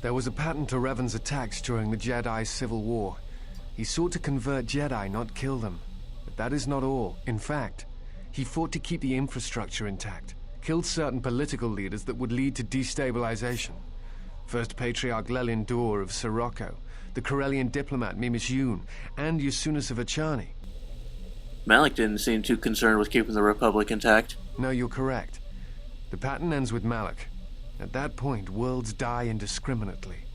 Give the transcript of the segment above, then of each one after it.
There was a pattern to Revan's attacks during the Jedi Civil War. He sought to convert Jedi, not kill them. But that is not all. In fact, he fought to keep the infrastructure intact, killed certain political leaders that would lead to destabilization. First Patriarch Lelin Dur of Sirocco, the Corellian diplomat Mimas Yoon, and Yusunas of Achani. Malik didn't seem too concerned with keeping the Republic intact. No, you're correct. The pattern ends with Malik. At that point, worlds die indiscriminately.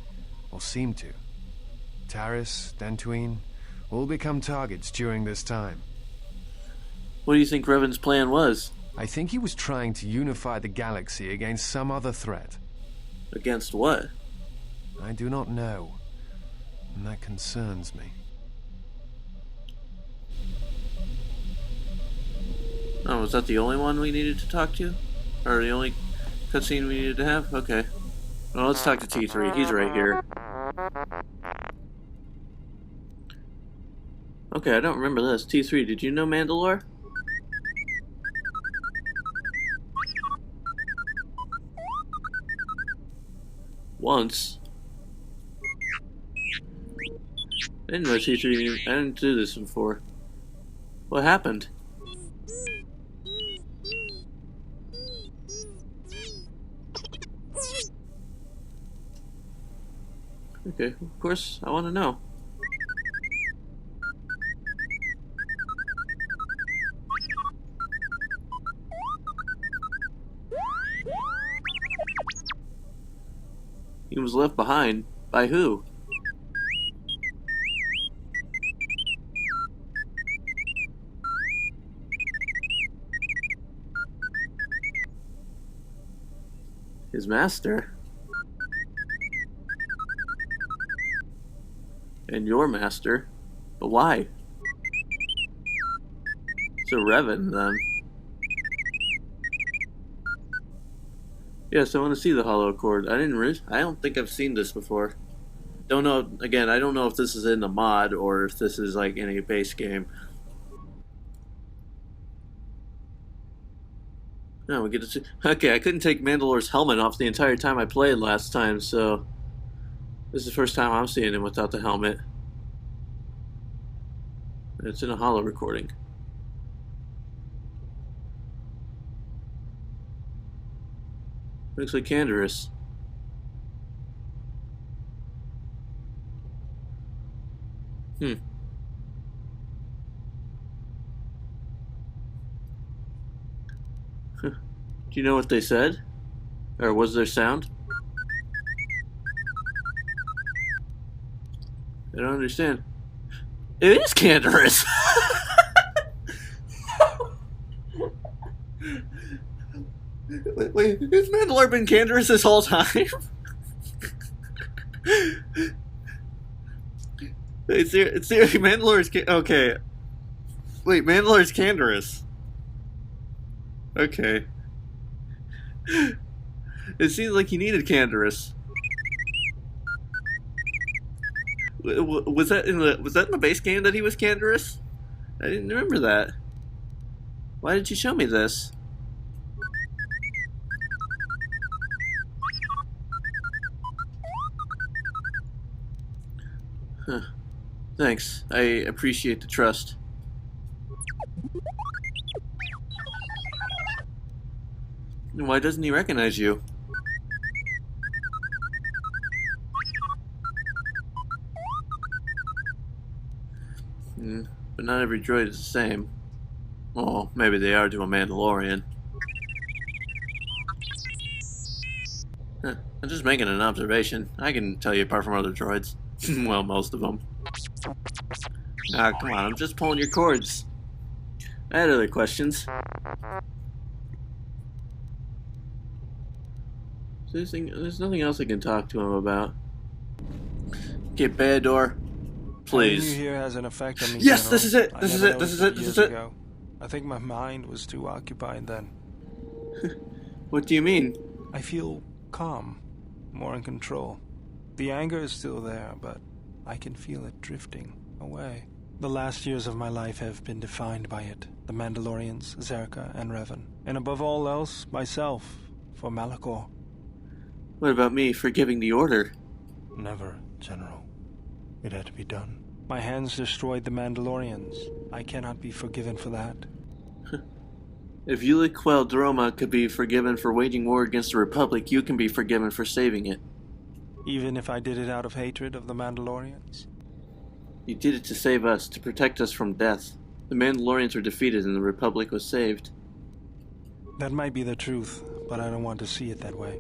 Or seem to. Taris, Dantooine, all become targets during this time. What do you think Revan's plan was? I think he was trying to unify the galaxy against some other threat. Against what? I do not know. And that concerns me. Oh, was that the only one we needed to talk to? Or the only cutscene we needed to have? Okay. Well, let's talk to T3. He's right here. Okay, I don't remember this. T3, did you know Mandalore? Once. I didn't know T3. I didn't do this before. What happened? Okay, of course, I want to know. He was left behind. By who? His master. And your master. But why? So Revan, then. Yes, I want to see the hollow cord. I don't think I've seen this before. Don't know. Again, I don't know if this is in the mod or if this is like in a base game. No, we get to see. Okay, I couldn't take Mandalore's helmet off the entire time I played last time, so this is the first time I'm seeing him without the helmet. It's in a hollow recording. Looks like Canderous. Do you know what they said? Or was there sound? I don't understand. It is Canderous! Wait, has Mandalore been Canderous this whole time? It's Mandalore's okay. Wait, Mandalore's Canderous. Okay. It seems like he needed Canderous. Was that in the base game that he was Canderous? I didn't remember that. Why did you show me this? Huh. Thanks. I appreciate the trust. Why doesn't he recognize you? But not every droid is the same. Well, maybe they are to a Mandalorian. Huh. I'm just making an observation. I can tell you apart from other droids. Well, most of them. Ah, come on, I'm just pulling your cords. I had other questions. There's nothing else I can talk to him about. Okay, Bayador, please. Here has an effect on me. Yes, General. this is it. This is it. This is it. This is it. I think my mind was too occupied then. What do you mean? I feel calm, more in control. The anger is still there, but I can feel it drifting away. The last years of my life have been defined by it. The Mandalorians, Zerka, and Revan. And above all else, myself, for Malachor. What about me forgiving the Order? Never, General. It had to be done. My hands destroyed the Mandalorians. I cannot be forgiven for that. If Ulic Droma could be forgiven for waging war against the Republic, you can be forgiven for saving it. Even if I did it out of hatred of the Mandalorians? You did it to save us, to protect us from death. The Mandalorians were defeated and the Republic was saved. That might be the truth, but I don't want to see it that way.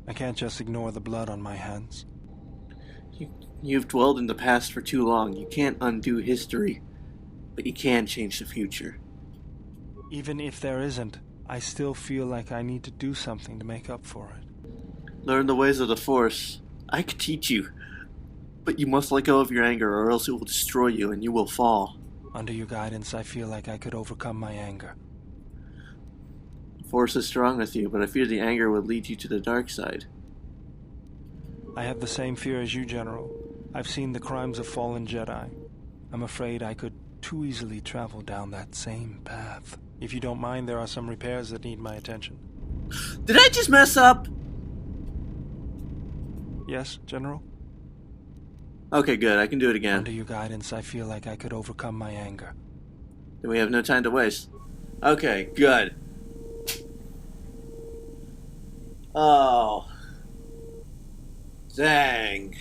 I can't just ignore the blood on my hands. You've dwelled in the past for too long. You can't undo history, but you can change the future. Even if there isn't, I still feel like I need to do something to make up for it. Learn the ways of the Force. I could teach you, but you must let go of your anger or else it will destroy you and you will fall. Under your guidance, I feel like I could overcome my anger. The Force is strong with you, but I fear the anger would lead you to the dark side. I have the same fear as you, General. I've seen the crimes of fallen Jedi. I'm afraid I could too easily travel down that same path. If you don't mind, there are some repairs that need my attention. Did I just mess up? Yes, General? Okay, good. I can do it again. Under your guidance, I feel like I could overcome my anger. Then we have no time to waste. Okay, good. Oh. Dang.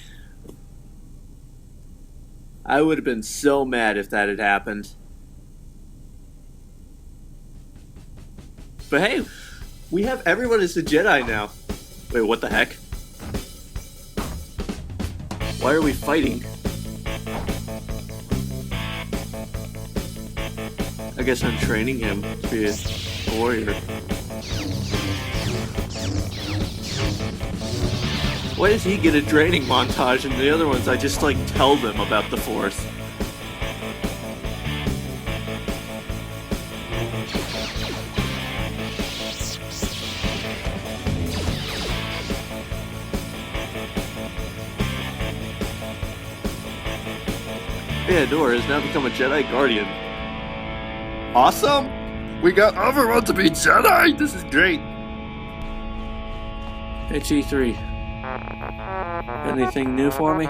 I would have been so mad if that had happened. But hey, we have everyone as a Jedi now. Wait, what the heck? Why are we fighting? I guess I'm training him to be a warrior. Why does he get a training montage and the other ones I just like tell them about the Force? Theodore has now become a Jedi Guardian. Awesome! We got everyone to be Jedi! This is great! Hey T3. Anything new for me?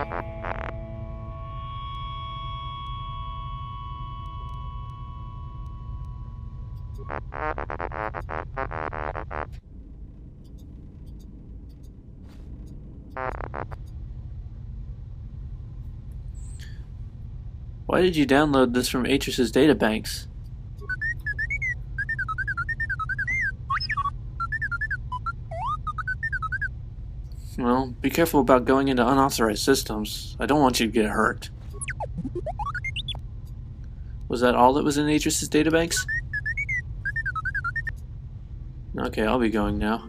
Why did you download this from T3'S databanks? Well, be careful about going into unauthorized systems. I don't want you to get hurt. Was that all that was in T3'S databanks? Okay, I'll be going now.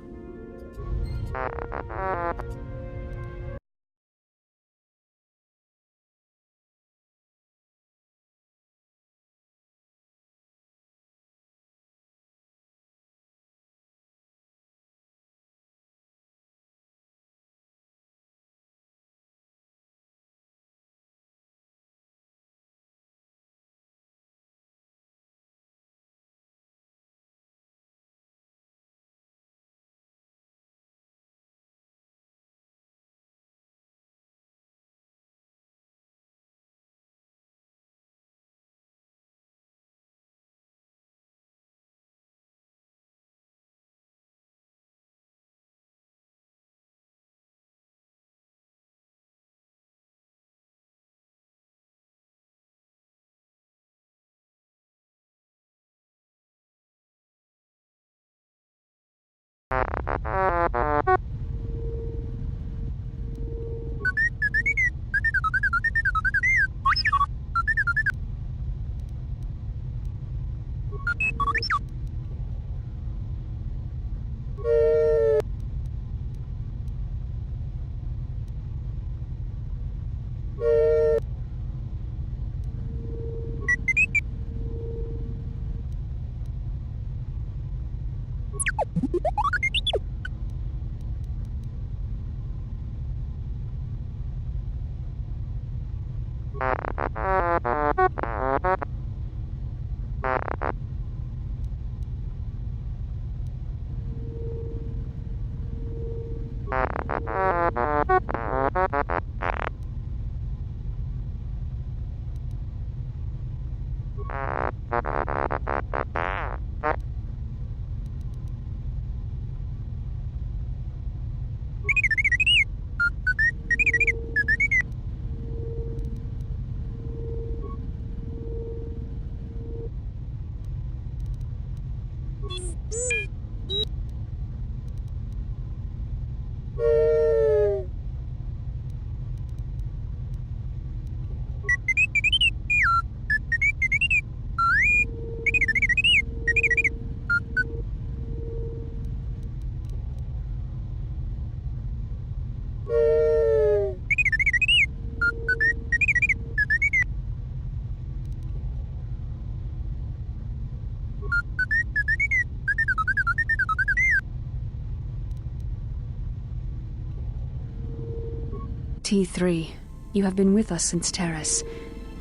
T3, you have been with us since T3'S.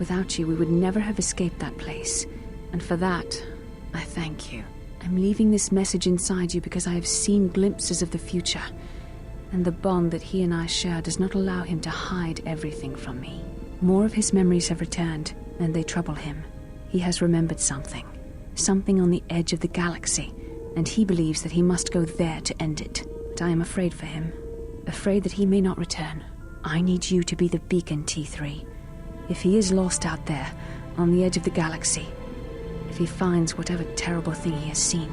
Without you, we would never have escaped that place. And for that, I thank you. I'm leaving this message inside you because I have seen glimpses of the future. And the bond that he and I share does not allow him to hide everything from me. More of his memories have returned, and they trouble him. He has remembered something. Something on the edge of the galaxy, and he believes that he must go there to end it. But I am afraid for him. Afraid that he may not return. I need you to be the beacon, T3. If he is lost out there, on the edge of the galaxy, if he finds whatever terrible thing he has seen,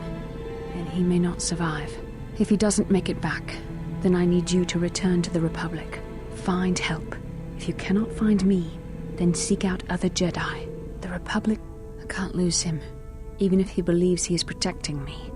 then he may not survive. If he doesn't make it back, then I need you to return to the Republic. Find help. If you cannot find me, then seek out other Jedi. The Republic, I can't lose him, even if he believes he is protecting me.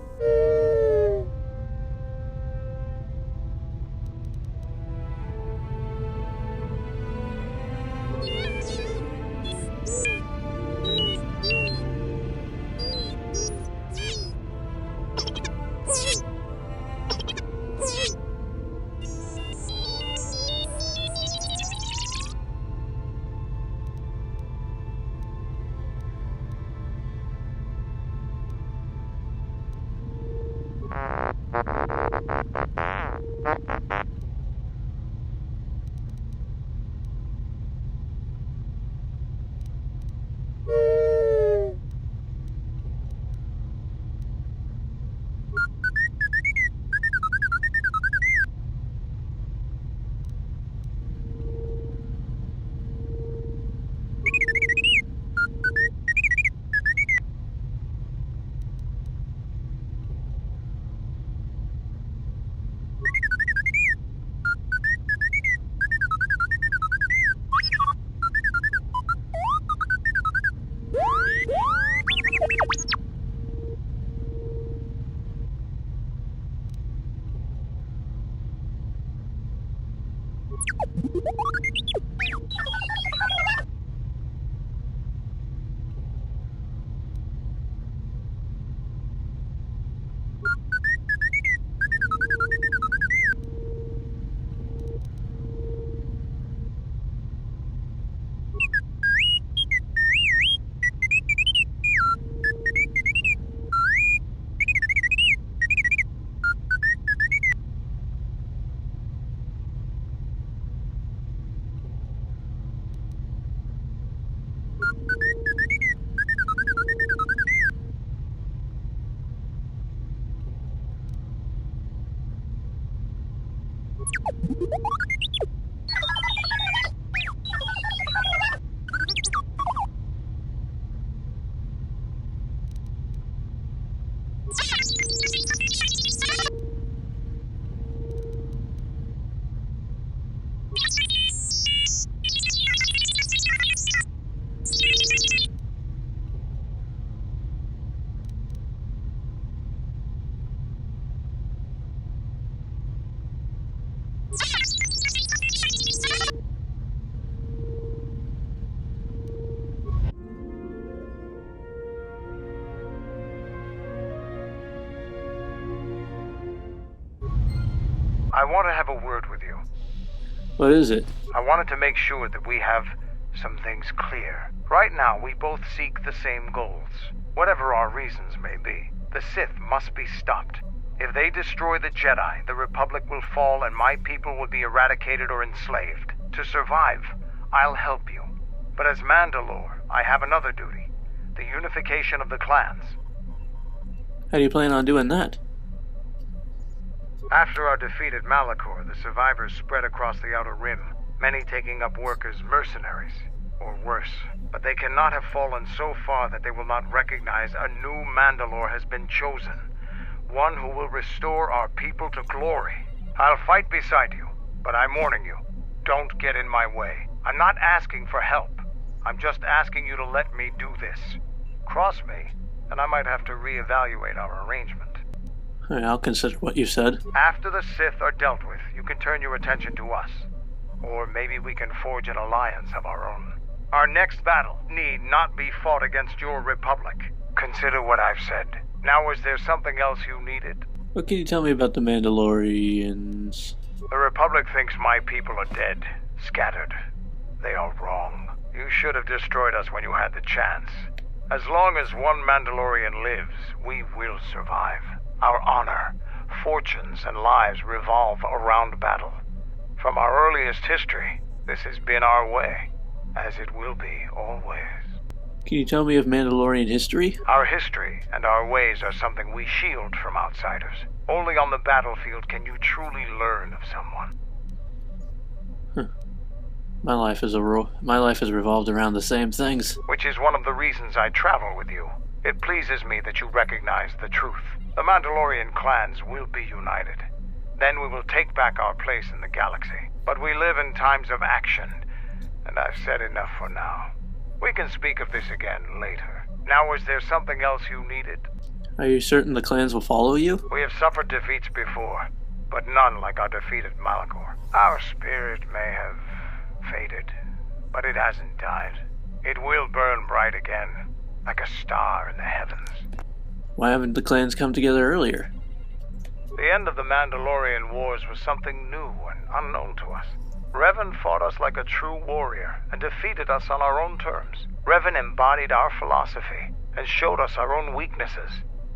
I want to have a word with you. What is it? I wanted to make sure that we have some things clear. Right now, we both seek the same goals, whatever our reasons may be. The Sith must be stopped. If they destroy the Jedi, the Republic will fall and my people will be eradicated or enslaved. To survive, I'll help you. But as Mandalore, I have another duty. The unification of the clans. How do you plan on doing that? After our defeat at Malachor, the survivors spread across the Outer Rim, many taking up work as mercenaries, or worse. But they cannot have fallen so far that they will not recognize a new Mandalore has been chosen, one who will restore our people to glory. I'll fight beside you, but I'm warning you, don't get in my way. I'm not asking for help. I'm just asking you to let me do this. Cross me, and I might have to reevaluate our arrangement. I'll consider what you said. After the Sith are dealt with, you can turn your attention to us. Or maybe we can forge an alliance of our own. Our next battle need not be fought against your Republic. Consider what I've said. Now, is there something else you needed? What can you tell me about the Mandalorians? The Republic thinks my people are dead, scattered. They are wrong. You should have destroyed us when you had the chance. As long as one Mandalorian lives, we will survive. Our honor, fortunes, and lives revolve around battle. From our earliest history, this has been our way, as it will be always. Can you tell me of Mandalorian history? Our history and our ways are something we shield from outsiders. Only on the battlefield can you truly learn of someone. My life has revolved around the same things. Which is one of the reasons I travel with you. It pleases me that you recognize the truth. The Mandalorian clans will be united. Then we will take back our place in the galaxy. But we live in times of action, and I've said enough for now. We can speak of this again later. Now, was there something else you needed? Are you certain the clans will follow you? We have suffered defeats before, but none like our defeat at Malachor. Our spirit may have faded, but it hasn't died. It will burn bright again, like a star in the heavens. Why haven't the clans come together earlier? The end of the Mandalorian Wars was something new and unknown to us. Revan fought us like a true warrior and defeated us on our own terms. Revan embodied our philosophy and showed us our own weaknesses.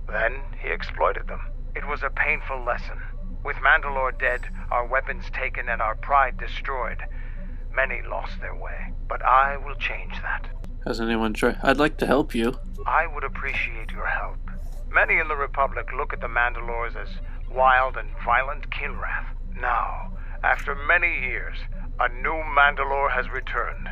Then he exploited them. It was a painful lesson. With Mandalore dead, our weapons taken, and our pride destroyed, many lost their way. But I will change that. Has anyone tried? I'd like to help you. I would appreciate your help. Many in the Republic look at the Mandalores as wild and violent Kinrath. Now, after many years, a new Mandalore has returned.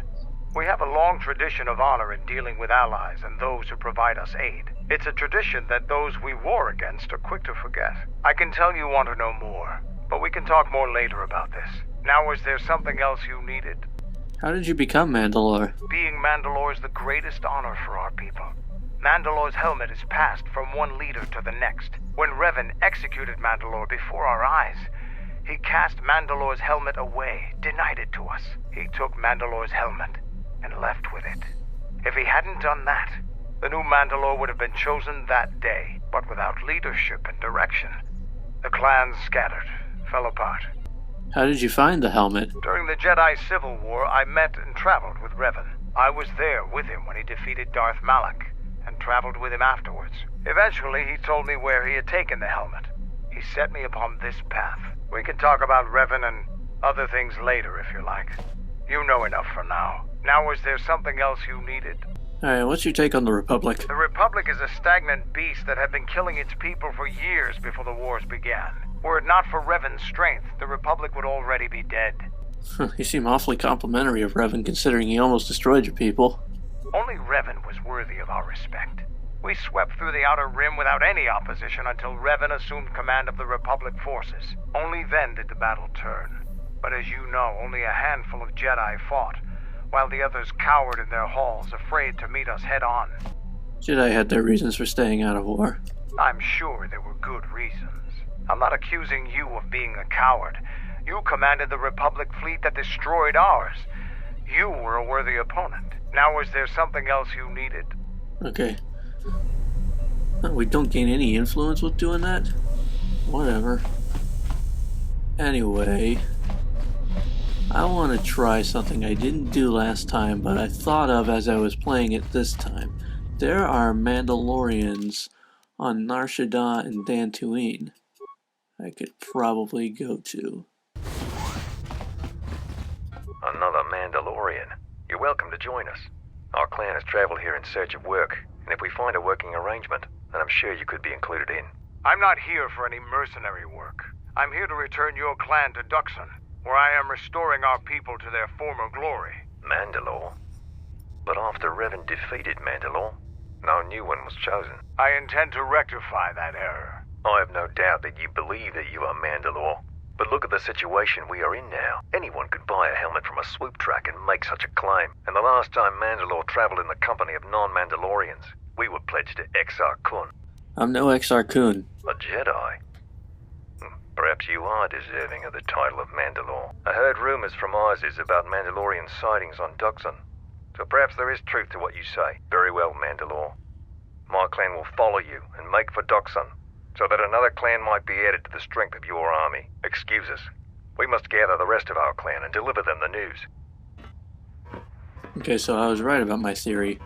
We have a long tradition of honor in dealing with allies and those who provide us aid. It's a tradition that those we war against are quick to forget. I can tell you want to know more, but we can talk more later about this. Now, is there something else you needed? How did you become Mandalore? Being Mandalore is the greatest honor for our people. Mandalore's helmet is passed from one leader to the next. When Revan executed Mandalore before our eyes, he cast Mandalore's helmet away, denied it to us. He took Mandalore's helmet and left with it. If he hadn't done that, the new Mandalore would have been chosen that day, but without leadership and direction. The clans scattered, fell apart. How did you find the helmet? During the Jedi Civil War, I met and traveled with Revan. I was there with him when he defeated Darth Malak, and traveled with him afterwards. Eventually, he told me where he had taken the helmet. He set me upon this path. We can talk about Revan and other things later, if you like. You know enough for now. Now, is there something else you needed? Alright, what's your take on the Republic? The Republic is a stagnant beast that had been killing its people for years before the wars began. Were it not for Revan's strength, the Republic would already be dead. You seem awfully complimentary of Revan, considering he almost destroyed your people. Only Revan was worthy of our respect. We swept through the Outer Rim without any opposition until Revan assumed command of the Republic forces. Only then did the battle turn. But as you know, only a handful of Jedi fought, while the others cowered in their halls, afraid to meet us head-on. Jedi had their reasons for staying out of war. I'm sure there were good reasons. I'm not accusing you of being a coward. You commanded the Republic fleet that destroyed ours. You were a worthy opponent. Now, is there something else you needed? Okay. We don't gain any influence with doing that? Whatever. Anyway, I want to try something I didn't do last time, but I thought of as I was playing it this time. There are Mandalorians on Nar Shaddaa and Dantooine I could probably go to. Another Mandalorian. You're welcome to join us. Our clan has traveled here in search of work, and if we find a working arrangement, then I'm sure you could be included in. I'm not here for any mercenary work. I'm here to return your clan to Duxon, where I am restoring our people to their former glory. Mandalore? But after Revan defeated Mandalore, no new one was chosen. I intend to rectify that error. I have no doubt that you believe that you are Mandalore. But look at the situation we are in now. Anyone could buy a helmet from a swoop track and make such a claim. And the last time Mandalore traveled in the company of non-Mandalorians, we were pledged to Exar Kun. I'm no Exar Kun. A Jedi? Perhaps you are deserving of the title of Mandalore. I heard rumors from Isis about Mandalorian sightings on Duxon. So perhaps there is truth to what you say. Very well, Mandalore. My clan will follow you and make for Duxon, so that another clan might be added to the strength of your army. Excuse us. We must gather the rest of our clan and deliver them the news. Okay, so I was right about my theory.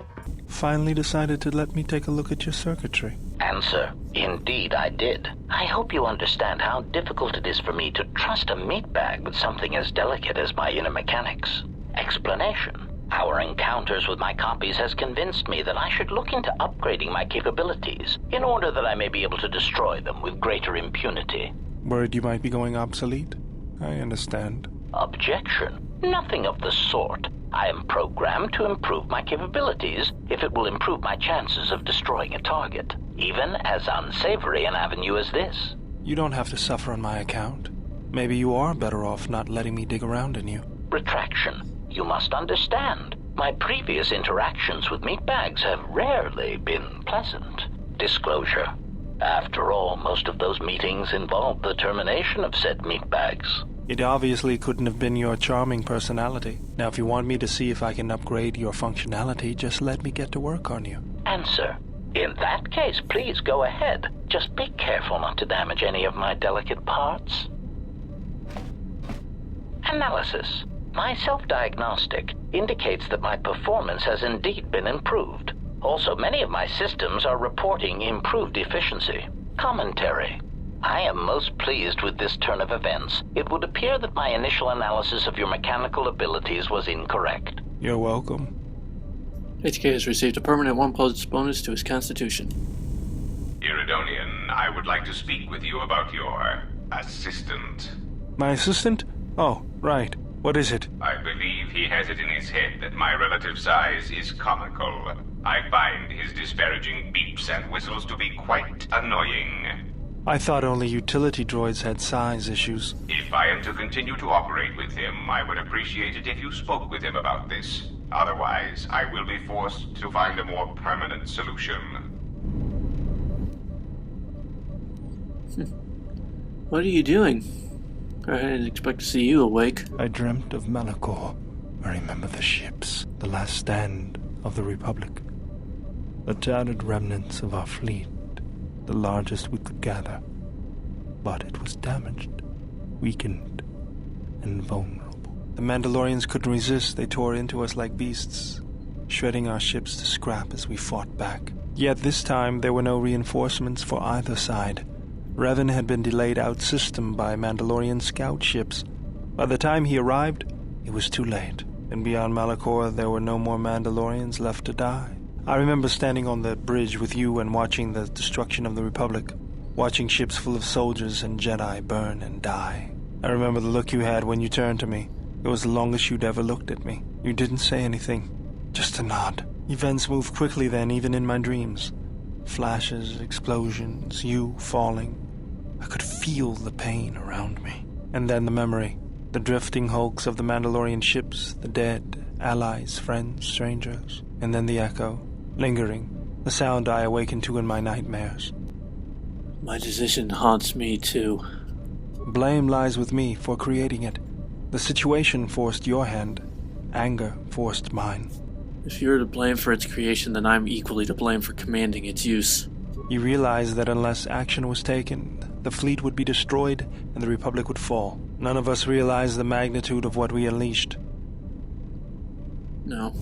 Finally decided to let me take a look at your circuitry. Answer: indeed I did. I hope you understand how difficult it is for me to trust a meat bag with something as delicate as my inner mechanics. Explanation: our encounters with my copies has convinced me that I should look into upgrading my capabilities in order that I may be able to destroy them with greater impunity. Worried you might be going obsolete? I understand. Objection: nothing of the sort. I am programmed to improve my capabilities if it will improve my chances of destroying a target, even as unsavory an avenue as this. You don't have to suffer on my account. Maybe you are better off not letting me dig around in you. Retraction. You must understand, my previous interactions with meatbags have rarely been pleasant. Disclosure. After all, most of those meetings involved the termination of said meatbags. It obviously couldn't have been your charming personality. Now, if you want me to see if I can upgrade your functionality, just let me get to work on you. Answer: in that case, please go ahead. Just be careful not to damage any of my delicate parts. Analysis. My self-diagnostic indicates that my performance has indeed been improved. Also, many of my systems are reporting improved efficiency. Commentary. I am most pleased with this turn of events. It would appear that my initial analysis of your mechanical abilities was incorrect. You're welcome. HK has received a permanent 1+ bonus to his constitution. Iridonian, I would like to speak with you about your assistant. My assistant? Oh, right. What is it? I believe he has it in his head that my relative size is comical. I find his disparaging beeps and whistles to be quite annoying. I thought only utility droids had size issues. If I am to continue to operate with him, I would appreciate it if you spoke with him about this. Otherwise, I will be forced to find a more permanent solution. What are you doing? I didn't expect to see you awake. I dreamt of Malachor. I remember the ships, the last stand of the Republic. The tattered remnants of our fleet, the largest we could gather. But it was damaged, weakened, and vulnerable. The Mandalorians couldn't resist. They tore into us like beasts, shredding our ships to scrap as we fought back. Yet this time there were no reinforcements for either side. Revan had been delayed out system by Mandalorian scout ships. By the time he arrived, it was too late. And beyond Malachor, there were no more Mandalorians left to die. I remember standing on the bridge with you and watching the destruction of the Republic, watching ships full of soldiers and Jedi burn and die. I remember the look you had when you turned to me. It was the longest you'd ever looked at me. You didn't say anything, just a nod. Events moved quickly then, even in my dreams. Flashes, explosions, you falling. I could feel the pain around me. And then the memory. The drifting hulks of the Mandalorian ships, the dead, allies, friends, strangers. And then the echo, lingering, the sound I awakened to in my nightmares. My decision haunts me too. Blame lies with me for creating it. The situation forced your hand. Anger forced mine. If you're to blame for its creation, then I'm equally to blame for commanding its use. You realized that unless action was taken, the fleet would be destroyed and the Republic would fall. None of us realized the magnitude of what we unleashed. No.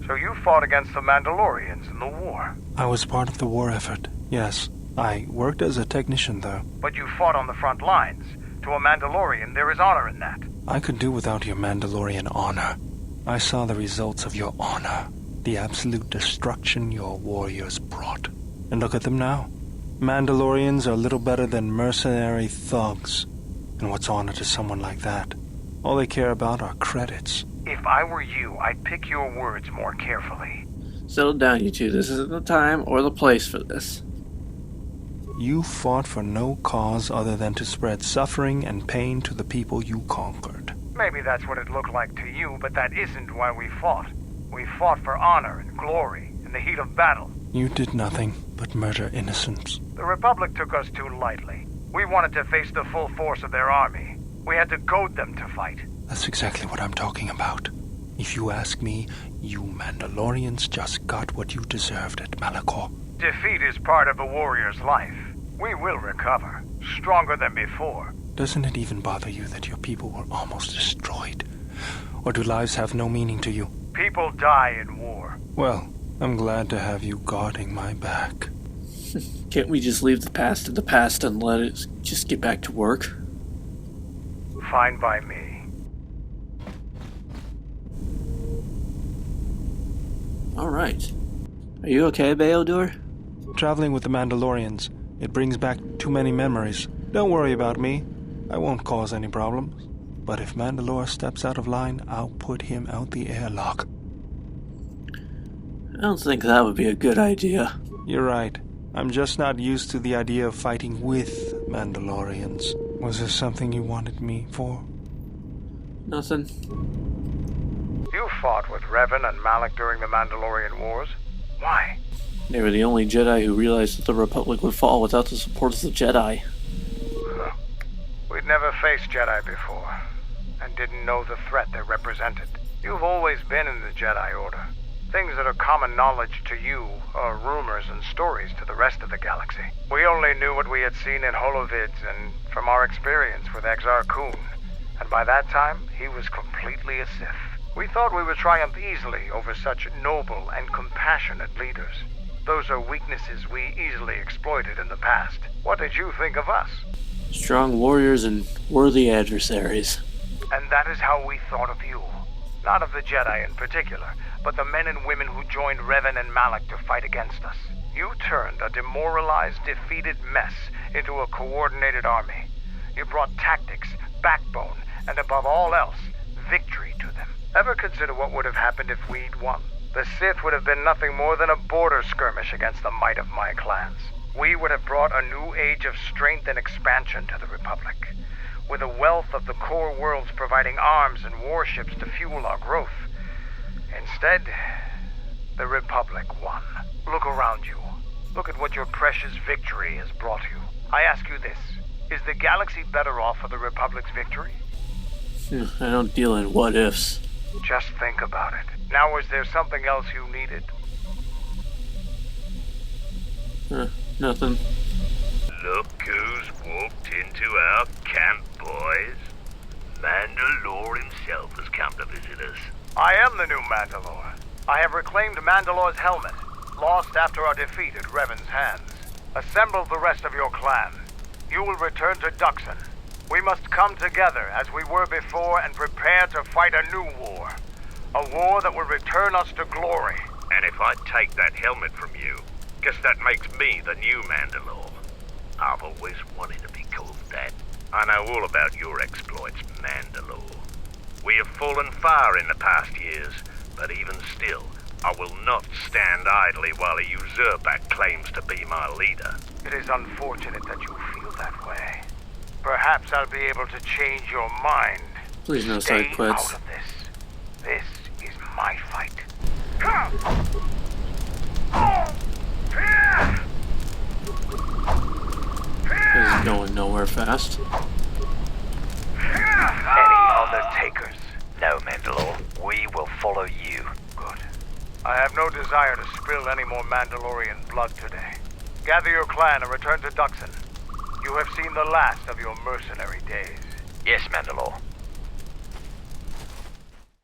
So you fought against the Mandalorians in the war? I was part of the war effort, yes. I worked as a technician, though. But you fought on the front lines. To a Mandalorian, there is honor in that. I could do without your Mandalorian honor. I saw the results of your honor, the absolute destruction your warriors brought. And look at them now. Mandalorians are little better than mercenary thugs. And what's honor to someone like that? All they care about are credits. If I were you, I'd pick your words more carefully. Settle down, you two. This isn't the time or the place for this. You fought for no cause other than to spread suffering and pain to the people you conquered. Maybe that's what it looked like to you, but that isn't why we fought. We fought for honor and glory in the heat of battle. You did nothing but murder innocents. The Republic took us too lightly. We wanted to face the full force of their army. We had to goad them to fight. That's exactly what I'm talking about. If you ask me, you Mandalorians just got what you deserved at Malachor. Defeat is part of a warrior's life. We will recover, stronger than before. Doesn't it even bother you that your people were almost destroyed? Or do lives have no meaning to you? People die in war. Well, I'm glad to have you guarding my back. Can't we just leave the past in the past and let it just get back to work? Fine by me. Alright. Are you okay, Beodor? Traveling with the Mandalorians, it brings back too many memories. Don't worry about me. I won't cause any problems. But if Mandalore steps out of line, I'll put him out the airlock. I don't think that would be a good idea. You're right. I'm just not used to the idea of fighting with Mandalorians. Was there something you wanted me for? Nothing. You fought with Revan and Malak during the Mandalorian Wars. Why? They were the only Jedi who realized that the Republic would fall without the support of the Jedi. We'd never faced Jedi before, and didn't know the threat they represented. You've always been in the Jedi Order. Things that are common knowledge to you are rumors and stories to the rest of the galaxy. We only knew what we had seen in holovids and from our experience with Exar Kun, and by that time, he was completely a Sith. We thought we would triumph easily over such noble and compassionate leaders. Those are weaknesses we easily exploited in the past. What did you think of us? Strong warriors and worthy adversaries. And that is how we thought of you. Not of the Jedi in particular, but the men and women who joined Revan and Malak to fight against us. You turned a demoralized, defeated mess into a coordinated army. You brought tactics, backbone, and above all else, victory to them. Ever consider what would have happened if we'd won? The Sith would have been nothing more than a border skirmish against the might of my clans. We would have brought a new age of strength and expansion to the Republic, with a wealth of the core worlds providing arms and warships to fuel our growth. Instead, the Republic won. Look around you. Look at what your precious victory has brought you. I ask you this, is the galaxy better off for the Republic's victory? I don't deal in what-ifs. Just think about it. Now, is there something else you needed? Nothing. Look who's walked into our camp, boys. Mandalore himself has come to visit us. I am the new Mandalore. I have reclaimed Mandalore's helmet, lost after our defeat at Revan's hands. Assemble the rest of your clan. You will return to Duxon. We must come together as we were before and prepare to fight a new war. A war that will return us to glory. And if I take that helmet from you, guess that makes me the new Mandalore. I've always wanted to be called that. I know all about your exploits, Mandalore. We have fallen far in the past years, but even still, I will not stand idly while a usurper claims to be my leader. It is unfortunate that you feel that way. Perhaps I'll be able to change your mind. Please no Stay side quits. out of this. This is my fight. This is going nowhere fast. Any other takers? No, Mandalore. We will follow you. Good. I have no desire to spill any more Mandalorian blood today. Gather your clan and return to Duxon. You have seen the last of your mercenary days. Yes, Mandalore.